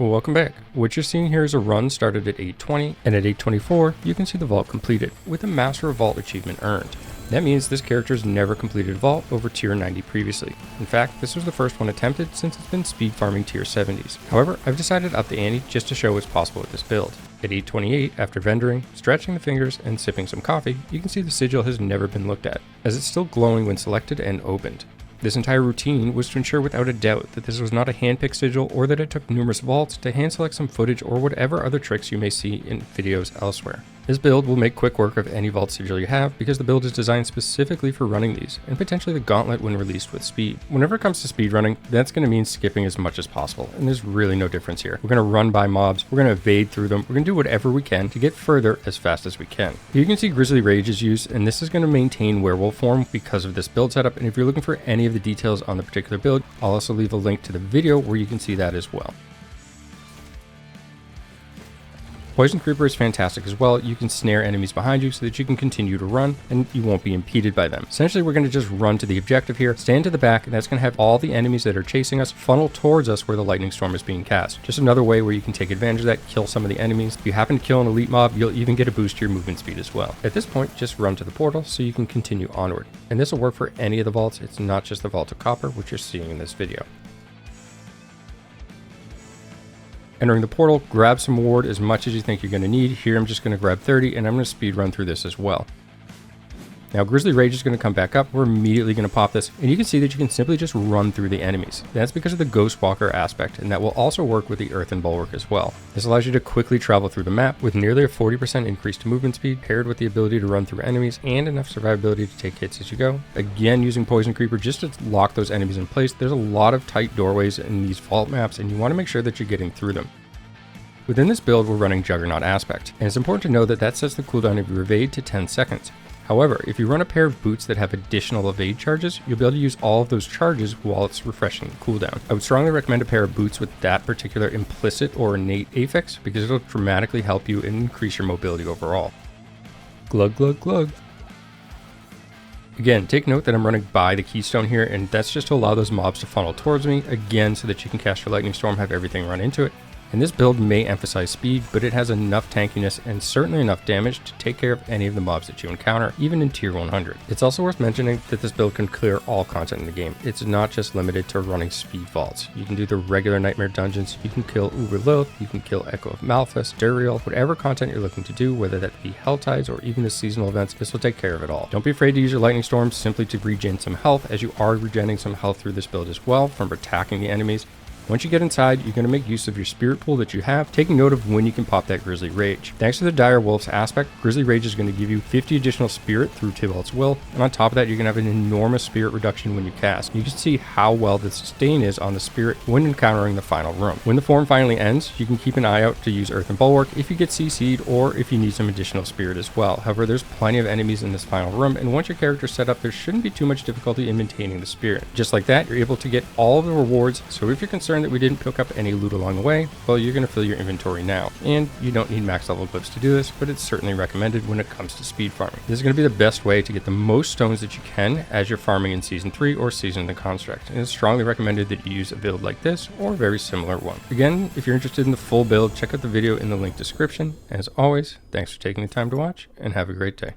Well, welcome back. What you're seeing here is a run started at 820, and at 824, you can see the vault completed, with a Master of Vault achievement earned. That means this character's never completed a vault over tier 90 previously. In fact, this was the first one attempted since it's been speed farming tier 70s. However, I've decided to up the ante just to show what's possible with this build. At 828, after vendoring, stretching the fingers, and sipping some coffee, you can see the sigil has never been looked at, as it's still glowing when selected and opened. This entire routine was to ensure without a doubt that this was not a handpicked sigil or that it took numerous vaults to hand select some footage or whatever other tricks you may see in videos elsewhere. This build will make quick work of any vault sigil you have because the build is designed specifically for running these, and potentially the gauntlet when released with speed. Whenever it comes to speed running, that's going to mean skipping as much as possible, and there's really no difference here. We're going to run by mobs, we're going to evade through them, we're going to do whatever we can to get further as fast as we can. You can see Grizzly Rage is used, and this is going to maintain werewolf form because of this build setup, and if you're looking for any of the details on the particular build, I'll also leave a link to the video where you can see that as well. Poison Creeper is fantastic as well. You can snare enemies behind you so that you can continue to run and you won't be impeded by them. Essentially, we're going to just run to the objective here, stand to the back, and that's going to have all the enemies that are chasing us funnel towards us where the lightning storm is being cast. Just another way where you can take advantage of that, kill some of the enemies. If you happen to kill an elite mob, you'll even get a boost to your movement speed as well. At this point, just run to the portal so you can continue onward. And this will work for any of the vaults. It's not just the Vault of Copper, which you're seeing in this video. Entering the portal, grab some ward as much as you think you're going to need. Here I'm just going to grab 30 and I'm going to speed run through this as well. Now Grizzly Rage is going to come back up. We're immediately going to pop this, and you can see that you can simply just run through the enemies. That's because of the Ghost Walker aspect, and that will also work with the Earthen Bulwark as well. This allows you to quickly travel through the map with nearly a 40% increase to movement speed, paired with the ability to run through enemies and enough survivability to take hits as you go. Again, using Poison Creeper just to lock those enemies in place. There's a lot of tight doorways in these vault maps, and you want to make sure that you're getting through them. Within this build, we're running Juggernaut Aspect, and it's important to know that that sets the cooldown of your evade to 10 seconds. However, if you run a pair of boots that have additional evade charges, you'll be able to use all of those charges while it's refreshing the cooldown. I would strongly recommend a pair of boots with that particular implicit or innate affix because it'll dramatically help you and increase your mobility overall. Glug glug glug. Again, take note that I'm running by the keystone here, and that's just to allow those mobs to funnel towards me, again, so that you can cast your lightning storm, have everything run into it. And this build may emphasize speed, but it has enough tankiness and certainly enough damage to take care of any of the mobs that you encounter, even in tier 100. It's also worth mentioning that this build can clear all content in the game. It's not just limited to running speed vaults. You can do the regular nightmare dungeons, you can kill Uber Lilith, you can kill Echo of Malphas, Duriel, whatever content you're looking to do, whether that be Hell Tides or even the seasonal events, this will take care of it all. Don't be afraid to use your lightning storms simply to regen some health, as you are regenerating some health through this build as well from attacking the enemies. Once you get inside, you're going to make use of your spirit pool that you have, taking note of when you can pop that Grizzly Rage. Thanks to the Dire Wolves aspect, Grizzly Rage is going to give you 50 additional spirit through Tybalt's Will, and on top of that, you're going to have an enormous spirit reduction when you cast. You can see how well the sustain is on the spirit when encountering the final room. When the form finally ends, you can keep an eye out to use Earthen Bulwark if you get CC'd or if you need some additional spirit as well. However, there's plenty of enemies in this final room, and once your character's set up, there shouldn't be too much difficulty in maintaining the spirit. Just like that, you're able to get all of the rewards, so if you're concerned that we didn't pick up any loot along the way, well, you're going to fill your inventory now. And you don't need max level glyphs to do this, but it's certainly recommended when it comes to speed farming. This is going to be the best way to get the most stones that you can as you're farming in Season 3 or Season of the Construct. And it's strongly recommended that you use a build like this or a very similar one. Again, if you're interested in the full build, check out the video in the link description. As always, thanks for taking the time to watch and have a great day.